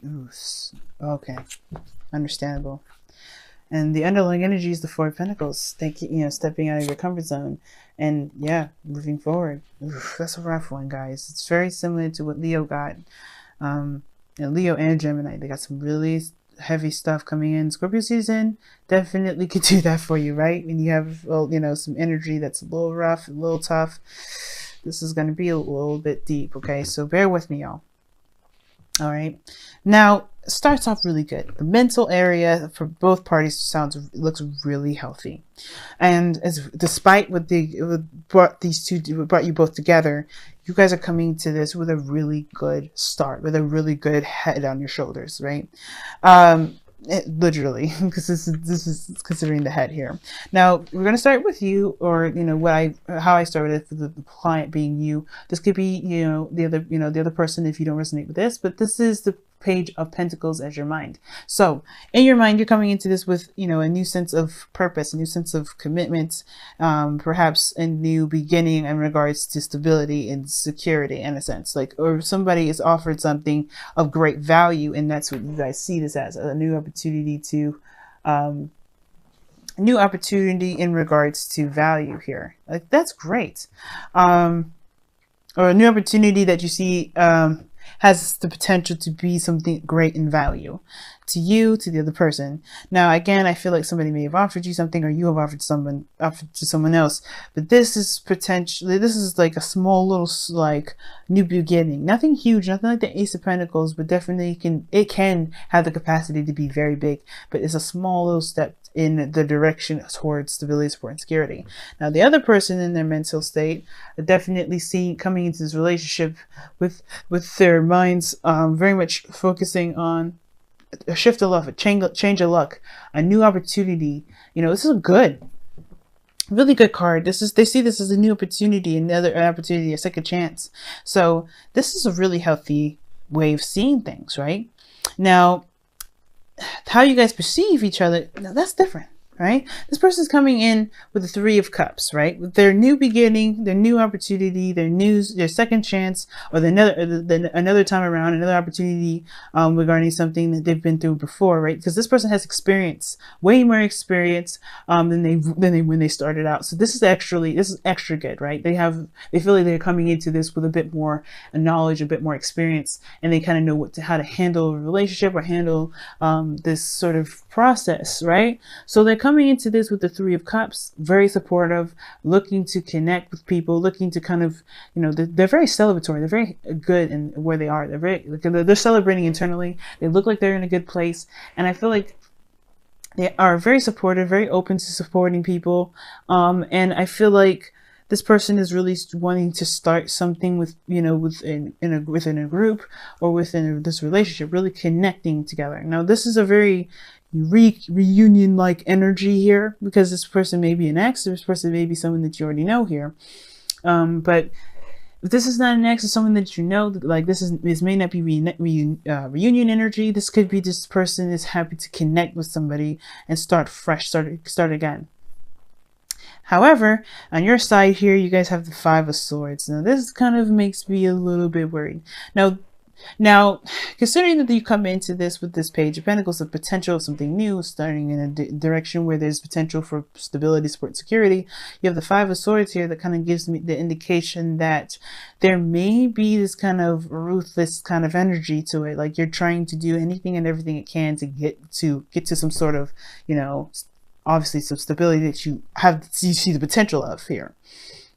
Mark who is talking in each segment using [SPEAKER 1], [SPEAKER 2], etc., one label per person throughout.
[SPEAKER 1] Ooh, okay, understandable. And the underlying energy is the Four of Pentacles. Thank you, stepping out of your comfort zone and yeah, moving forward. Oof, that's a rough one, guys. It's very similar to what Leo got. Um, Leo and Gemini, they got some really heavy stuff coming in. Scorpio season definitely could do that for you, right? When you have, well, some energy that's a little rough, a little tough. This is going to be a little bit deep, okay? So bear with me, y'all. All right. Now, it starts off really good. The mental area for both parties looks really healthy. And as despite what brought you both together, you guys are coming to this with a really good start, with a really good head on your shoulders, right? Literally, because this is considering the head here. Now we're going to start with you, or how I started with the client being you. This could be the other person if you don't resonate with this, but this is the Page of Pentacles as your mind. So in your mind, you're coming into this with a new sense of purpose, a new sense of commitment, perhaps a new beginning in regards to stability and security, in a sense, or somebody is offered something of great value, and that's what you guys see this as, a new opportunity in regards to value here. Like, that's great. Or a new opportunity that you see has the potential to be something great in value to you, to the other person. Now, again, I feel like somebody may have offered you something, or you have offered to someone else, but this is like a small little new beginning. Nothing huge, nothing like the Ace of Pentacles, but definitely it can have the capacity to be very big, but it's a small little step in the direction towards stability, support, and security. Now, the other person in their mental state are definitely coming into this relationship with their minds very much focusing on a shift of love, a change of luck, a new opportunity. This is a really good card. They see this as a new opportunity, another opportunity, a second chance. So this is a really healthy way of seeing things, right? Now, how you guys perceive each other, now that's different, right? This person's coming in with the Three of Cups, right? With their new beginning, their new opportunity, their second chance, or another time around, another opportunity regarding something that they've been through before, right? Because this person has experience, way more experience than when they started out. So this is extra good, right? They feel like they're coming into this with a bit more knowledge, a bit more experience, and they kind of know how to handle a relationship or handle this sort of process, right? So they're coming into this with the Three of Cups, very supportive, looking to connect with people, looking to kind of, they're very celebratory. They're very good in where they are. They're celebrating internally. They look like they're in a good place. And I feel like they are very supportive, very open to supporting people. And I feel like this person is really wanting to start something within a group or within this relationship, really connecting together. Now, this is a very reunion-like energy here, because this person may be an ex, this person may be someone that you already know here. But if this is not an ex, it's someone that you know, like this may not be reunion energy. This could be this person is happy to connect with somebody and start fresh, start again. However, on your side here, you guys have the Five of Swords. Now, this kind of makes me a little bit worried. Now, considering that you come into this with this Page of Pentacles, the potential of something new, starting in a direction where there's potential for stability, support, and security, you have the Five of Swords here that kind of gives me the indication that there may be this kind of ruthless kind of energy to it. Like, you're trying to do anything and everything it can to get to some sort of, obviously some stability that you see the potential of here,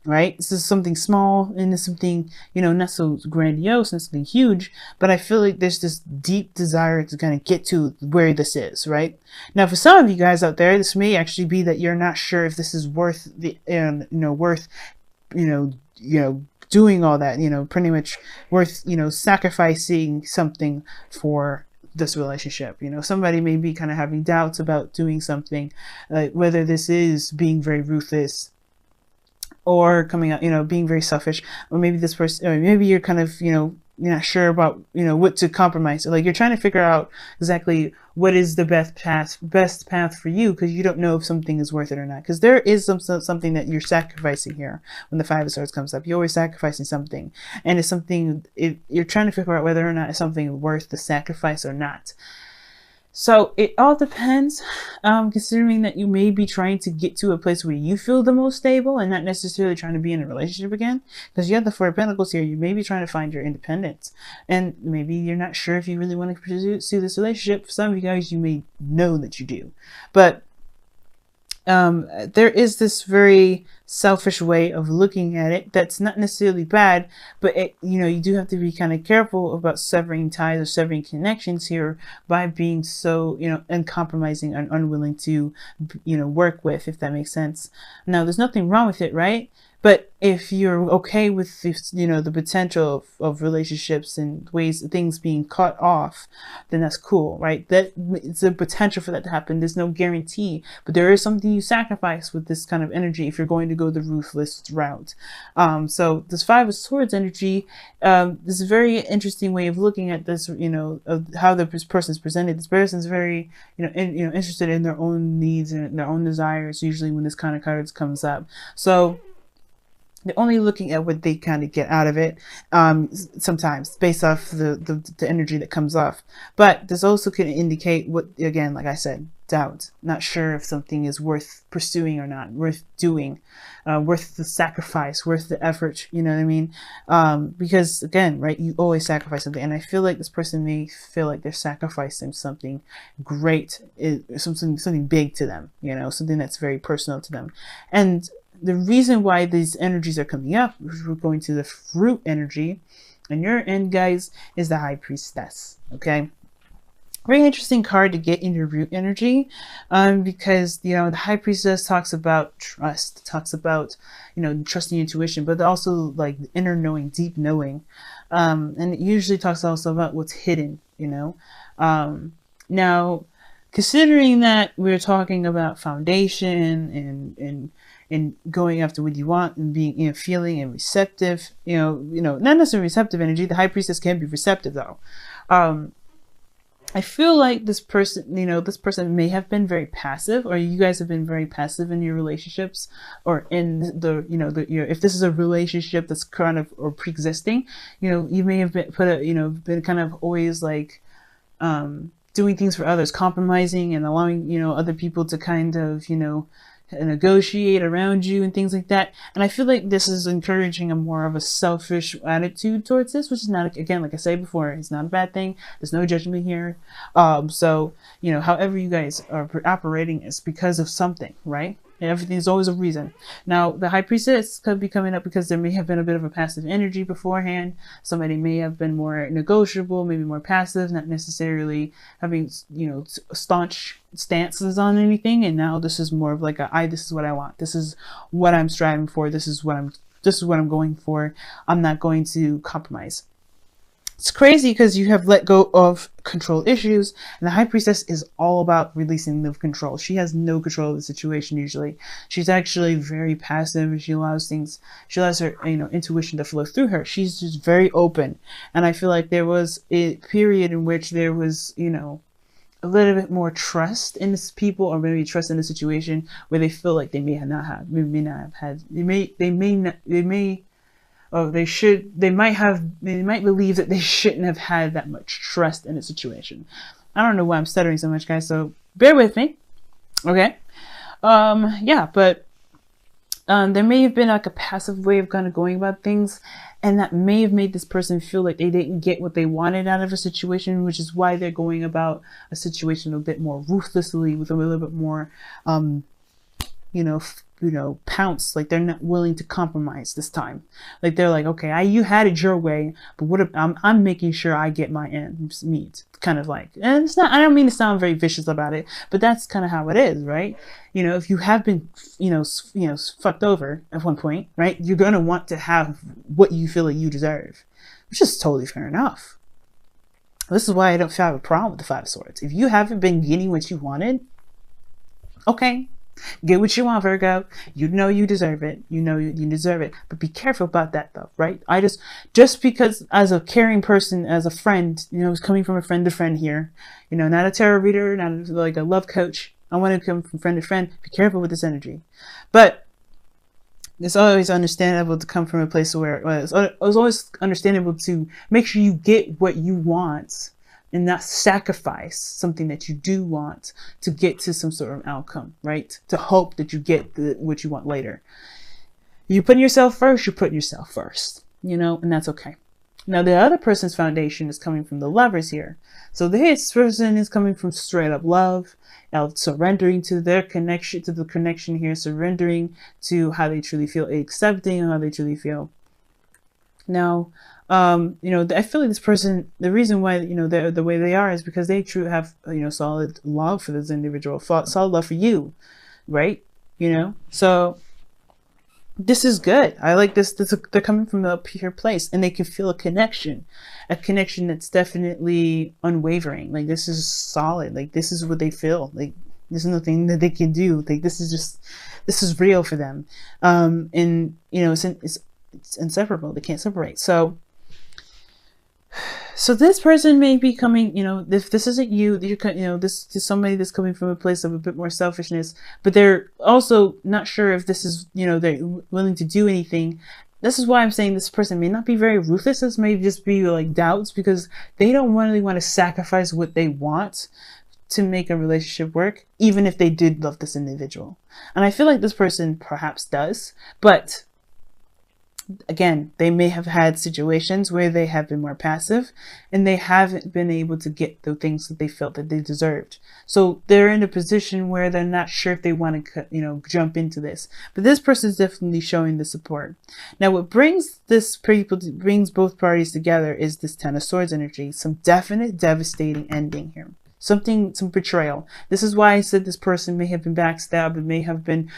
[SPEAKER 1] right? This is something small and it's something, not so grandiose, not something huge, but I feel like there's this deep desire to kind of get to where this is, right? Now, for some of you guys out there, this may actually be that you're not sure if this is worth doing all that, pretty much worth, sacrificing something for this relationship. Somebody may be kind of having doubts about doing something, whether this is being very ruthless or coming out, being very selfish, or maybe this person, or maybe you're kind of, you're not sure about, what to compromise. Like, you're trying to figure out exactly what is the best path for you, because you don't know if something is worth it or not. Because there is something that you're sacrificing here. When the Five of Swords comes up, you're always sacrificing something, and it's something, you're trying to figure out whether or not it's something worth the sacrifice or not. So it all depends, considering that you may be trying to get to a place where you feel the most stable and not necessarily trying to be in a relationship again. Because you have the Four of Pentacles here, you may be trying to find your independence. And maybe you're not sure if you really want to pursue this relationship. For some of you guys, you may know that you do. But there is this very selfish way of looking at it that's not necessarily bad, but you do have to be kind of careful about severing ties or severing connections here by being so uncompromising and unwilling to work with, if that makes sense. Now, there's nothing wrong with it, right? But if you're okay with the potential of relationships and things being cut off, then that's cool, right? That it's a potential for that to happen. There's no guarantee, but there is something you sacrifice with this kind of energy if you're going to go the ruthless route. So this Five of Swords energy, this is a very interesting way of looking at this. Of how the person is presented. This person is very interested in their own needs and their own desires. Usually when this kind of cards comes up, so they're only looking at what they kind of get out of it, sometimes based off the energy that comes off. But this also can indicate what, again, like I said, doubt, not sure if something is worth pursuing or not, worth doing, worth the sacrifice, worth the effort, you know what I mean? Because again, right, you always sacrifice something. And I feel like this person may feel like they're sacrificing something great, something big to them, something that's very personal to them. And the reason why these energies are coming up, we're going to the fruit energy, and your end, guys, is the High Priestess. Okay, very interesting card to get in your root energy, because the High Priestess talks about trust, talks about trusting intuition, but also like inner knowing, deep knowing, and it usually talks also about what's hidden. Now, considering that we're talking about foundation and going after what you want and being feeling and receptive, not necessarily receptive energy. The High Priestess can be receptive though. I feel like this person may have been very passive, or you guys have been very passive in your relationships, or in if this is a relationship that's kind of or pre-existing, you may have been been kind of always like doing things for others, compromising and allowing other people to kind of negotiate around you and things like that. And I feel like this is encouraging a more of a selfish attitude towards this, which is not, again, like I said before, it's not a bad thing. There's no judgment here. So however you guys are operating is because of something, right? And everything's always a reason. Now, the High Priestess could be coming up because there may have been a bit of a passive energy beforehand. Somebody may have been more negotiable, maybe more passive, not necessarily having, staunch stances on anything. And now this is more of like this is what I want. This is what I'm striving for. This is what I'm going for. I'm not going to compromise. It's crazy because you have let go of control issues, and the High Priestess is all about releasing the control. She has no control of the situation usually. She's actually very passive. She allows her intuition to flow through her. She's just very open, and I feel like there was a period in which there was a little bit more trust in this people, or maybe trust in the situation where they feel like they might believe that they shouldn't have had that much trust in a situation. I don't know why I'm stuttering so much, guys, so bear with me. Okay. Yeah, but there may have been like a passive way of kind of going about things, and that may have made this person feel like they didn't get what they wanted out of a situation, which is why they're going about a situation a bit more ruthlessly, with a little bit more pounce. Like, they're not willing to compromise this time. Like, they're like, okay, you had it your way, but what if I'm making sure I get my ends meet, kind of like. And it's not, I don't mean to sound very vicious about it, but that's kind of how it is, right? If you have been fucked over at one point, right, you're gonna want to have what you feel like you deserve, which is totally fair enough. This is why I don't have a problem with the Five of Swords. If you haven't been getting what you wanted, okay, Get what you want, Virgo. You know you deserve it. You know you deserve it. But be careful about that, though, right? Just because as a caring person, as a friend, it's coming from a friend to friend here. Not a tarot reader, not like a love coach. I want to come from friend to friend. Be careful with this energy. But it's always understandable to come from a place where it's always understandable to make sure you get what you want and not sacrifice something that you do want to get to some sort of outcome, right? To hope that you get what you want later. You putting yourself first, you're putting yourself first, and that's okay. Now, the other person's foundation is coming from the Lovers here. So this person is coming from straight up love, surrendering to their connection, to the connection here, surrendering to how they truly feel, accepting how they truly feel. Now, I feel like this person, the reason why, they're the way they are is because they truly have, solid love for this individual, solid love for you, right? So this is good. I like this. They're coming from a pure place, and they can feel a connection that's definitely unwavering. Like, this is solid. Like, this is what they feel. Like, there's nothing that they can do. Like, this is real for them. And it's inseparable. They can't separate. So this person may be coming, if this isn't you, this is somebody that's coming from a place of a bit more selfishness, but they're also not sure if this is, they're willing to do anything. This is why I'm saying this person may not be very ruthless. This may just be like doubts, because they don't really want to sacrifice what they want to make a relationship work, even if they did love this individual. And I feel like this person perhaps does, but again, they may have had situations where they have been more passive and they haven't been able to get the things that they felt that they deserved. So they're in a position where they're not sure if they want to, jump into this. But this person is definitely showing the support. Now, what brings both parties together is this Ten of Swords energy, some definite devastating ending here. Some betrayal. This is why I said this person may have been backstabbed, may have been,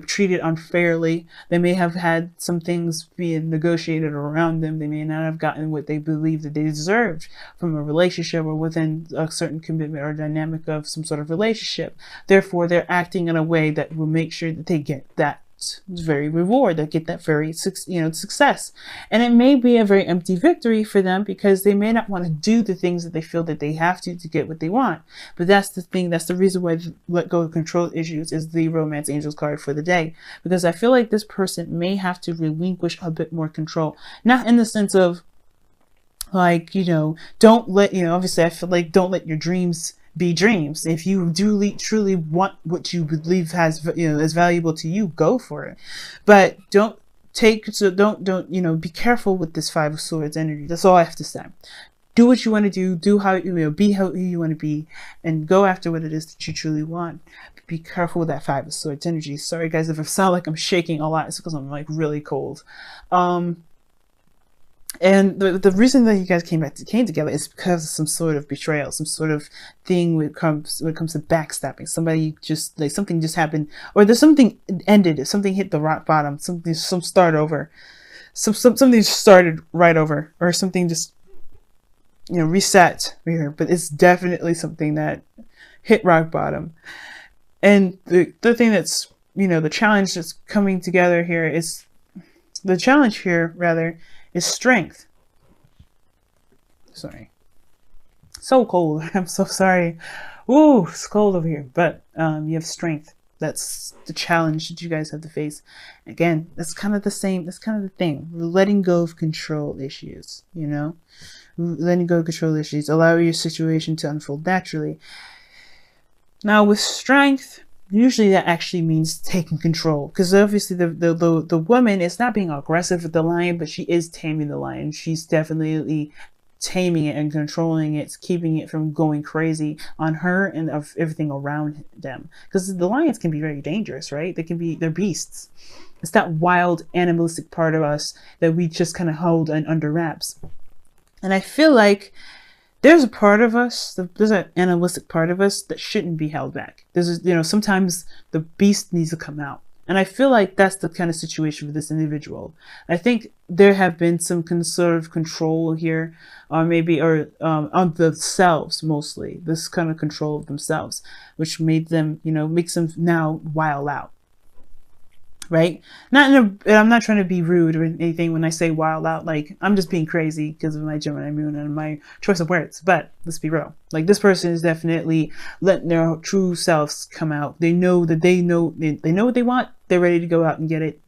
[SPEAKER 1] treated unfairly. They may have had some things being negotiated around them. They may not have gotten what they believed that they deserved from a relationship or within a certain commitment or dynamic of some sort of relationship. Therefore, they're acting in a way that will make sure that they get that very reward, they get that very success. And it may be a very empty victory for them, because they may not want to do the things that they feel that they have to get what they want. But that's the thing, that's the reason why let go of control issues is the Romance Angels card for the day, because I feel like this person may have to relinquish a bit more control, not in the sense of like, don't let, obviously I feel like don't let your dreams be dreams. If you do truly want what you believe is valuable to you, go for it. But don't be careful with this Five of Swords energy. That's all I have to say. Do what you want to do how be how you want to be, and go after what it is that you truly want. But be careful with that Five of Swords energy. Sorry guys if I sound like I'm shaking a lot, it's because I'm like really cold. And the reason that you guys came together is because of some sort of betrayal, some sort of thing when it comes to backstabbing. Somebody just like something just happened, or there's something ended, something hit the rock bottom, something start over, something just started right over, or something just reset here. But it's definitely something that hit rock bottom. And the thing that's the challenge that's coming together here is is strength. Sorry. So cold. I'm so sorry. Ooh, it's cold over here. But you have strength. That's the challenge that you guys have to face. Again, that's kind of the same. That's kind of the thing. We're letting go of control issues, letting go of control issues. Allow your situation to unfold naturally. Now with strength, usually that actually means taking control, because obviously the woman is not being aggressive with the lion, but she is taming the lion. She's definitely taming it and controlling it, keeping it from going crazy on her and of everything around them. Because the lions can be very dangerous, right? They're beasts. It's that wild animalistic part of us that we just kind of hold under wraps. And I feel like there's a part of us, there's an animalistic part of us that shouldn't be held back. Sometimes the beast needs to come out. And I feel like that's the kind of situation with this individual. I think there have been some sort of control here, or maybe, or on themselves mostly, this kind of control of themselves, which made them, makes them now wild out. Right? I'm not trying to be rude or anything when I say wild out. Like, I'm just being crazy because of my Gemini moon and my choice of words. But let's be real. Like, this person is definitely letting their true selves come out. They know that they know what they want. They're ready to go out and get it.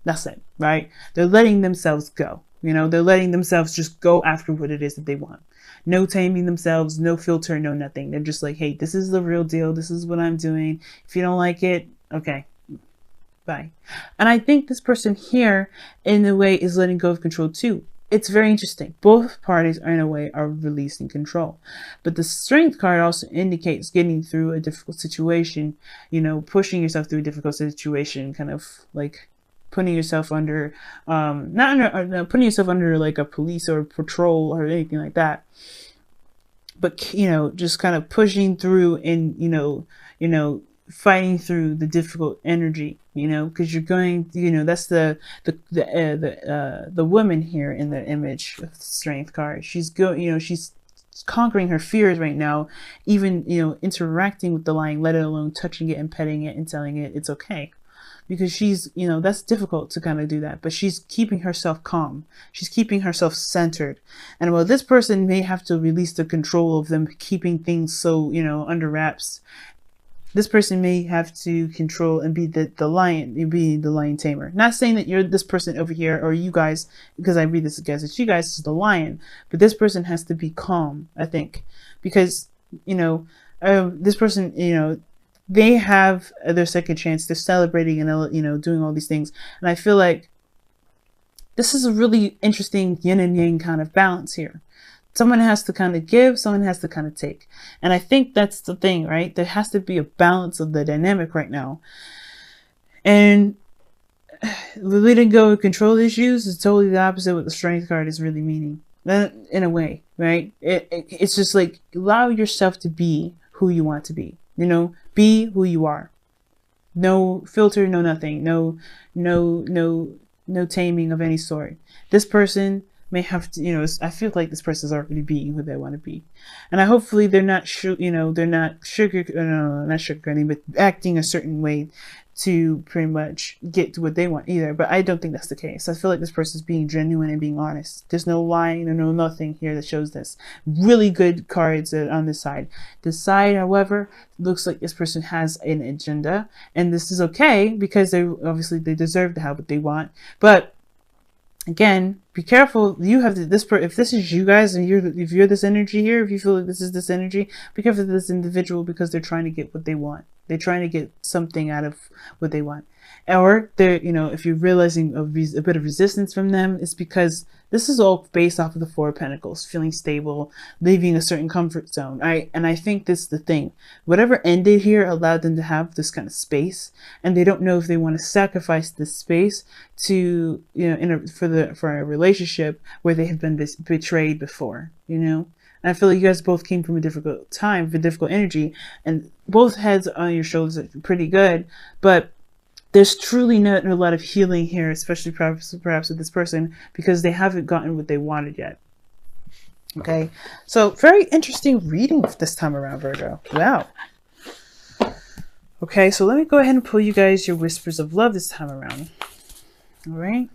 [SPEAKER 1] That's it, right? They're letting themselves go. They're letting themselves just go after what it is that they want. No taming themselves, no filter, no nothing. They're just like, hey, this is the real deal. This is what I'm doing. If you don't like it, okay. Bye. And I think this person here, in a way, is letting go of control too. It's very interesting. Both parties, in a way, are releasing control. But the Strength card also indicates getting through a difficult situation, pushing yourself through a difficult situation, kind of like putting yourself under, putting yourself under like a police or patrol or anything like that. But, just kind of pushing through and, fighting through the difficult energy, because you're going, that's the woman here in the image of the Strength card. She's she's conquering her fears right now, even, interacting with the lion, let alone touching it and petting it and telling it it's okay. Because she's, that's difficult to kind of do that, but she's keeping herself calm. She's keeping herself centered. And while this person may have to release the control of them keeping things so, under wraps, this person may have to control and be the lion, be the lion tamer. Not saying that you're this person over here or you guys, because I read this as it's you guys is the lion, but this person has to be calm, I think, because, this person, they have their second chance. They're celebrating and, doing all these things. And I feel like this is a really interesting yin and yang kind of balance here. Someone has to kind of give, someone has to kind of take. And I think that's the thing, right? There has to be a balance of the dynamic right now. And letting go of control issues is totally the opposite of what the Strength card is really meaning. In a way, right? It's just like, allow yourself to be who you want to be. Be who you are. No filter, no nothing. No taming of any sort. This person may have to, I feel like this person is already being who they want to be. And hopefully they're not, not sugarcoating, but acting a certain way to pretty much get to what they want either. But I don't think that's the case. I feel like this person is being genuine and being honest. There's no lying or no nothing here that shows this. Really good cards on this side. This side, however, looks like this person has an agenda, and this is okay because they deserve to have what they want. But again, be careful. You have this. If this is you guys, and if you're this energy here, if you feel like this is this energy, be careful of this individual because they're trying to get what they want. They're trying to get something out of what they want. Or they're, if you're realizing a bit of resistance from them, it's because this is all based off of the Four of Pentacles, feeling stable, leaving a certain comfort zone. And I think this is the thing. Whatever ended here allowed them to have this kind of space, and they don't know if they want to sacrifice this space to, for a relationship where they have been betrayed before, And I feel like you guys both came from a difficult time, with difficult energy, and both heads on your shoulders are pretty good, but there's truly not a lot of healing here, especially perhaps with this person, because they haven't gotten what they wanted yet. Okay, so very interesting reading this time around, Virgo. Wow. Okay, so let me go ahead and pull you guys your whispers of love this time around. All right.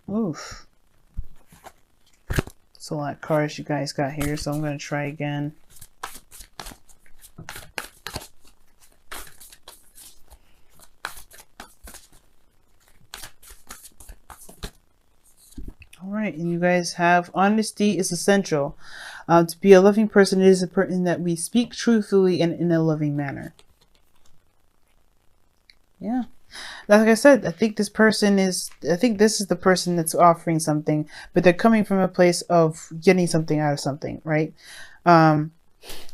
[SPEAKER 1] Oof. That's a lot of cards you guys got here, so I'm going to try again. Alright, and you guys have honesty is essential. To be a loving person, it is important that we speak truthfully and in a loving manner. Yeah. Like I said, I think this is the person that's offering something, but they're coming from a place of getting something out of something, right?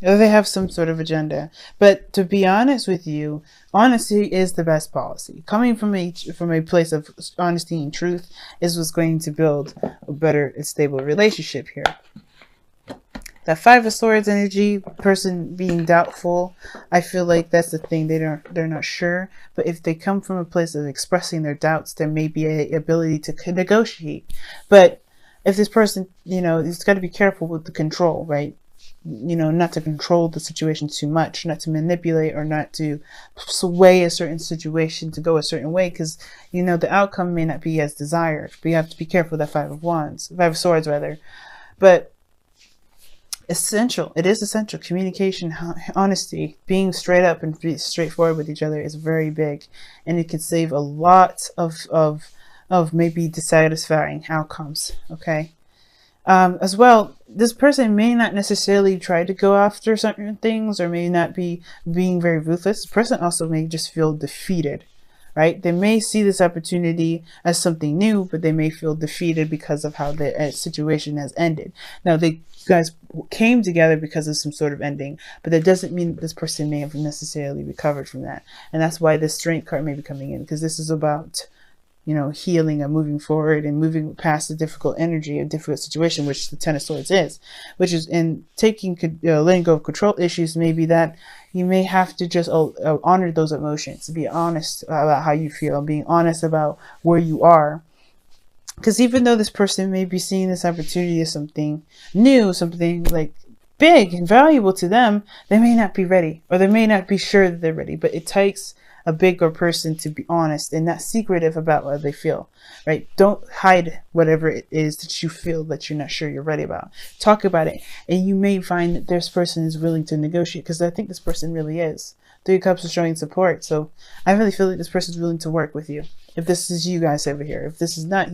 [SPEAKER 1] Or they have some sort of agenda. But to be honest with you, honesty is the best policy. Coming from a place of honesty and truth is what's going to build a better and stable relationship here. That Five of Swords energy, person being doubtful, I feel like that's the thing. They're not sure. But if they come from a place of expressing their doubts, there may be a ability to negotiate. But if this person, it's got to be careful with the control, right? Not to control the situation too much, not to manipulate or not to sway a certain situation to go a certain way, because the outcome may not be as desired. But you have to be careful with that Five of Swords rather. But it is essential. Communication, honesty, being straight up and be straightforward with each other is very big, and it can save a lot of maybe dissatisfying outcomes. Okay. As well, this person may not necessarily try to go after certain things, or may not be being very ruthless. This person also may just feel defeated, right? They may see this opportunity as something new, but they may feel defeated because of how the situation has ended. Now, you guys came together because of some sort of ending, but that doesn't mean that this person may have necessarily recovered from that. And that's why this Strength card may be coming in, because this is about healing and moving forward and moving past the difficult energy, a difficult situation, which the Ten of Swords is, which is in letting go of control issues. Maybe that you may have to just honor those emotions, be honest about how you feel, being honest about where you are. Because even though this person may be seeing this opportunity as something new, something like big and valuable to them, they may not be ready, or they may not be sure that they're ready. But it takes a bigger person to be honest and not secretive about what they feel, right? Don't hide whatever it is that you feel that you're not sure you're ready about. Talk about it, and you may find that this person is willing to negotiate, because I think this person really is. Three of Cups is showing support, so I really feel like this person is willing to work with you. If this is you guys over here, if this is not,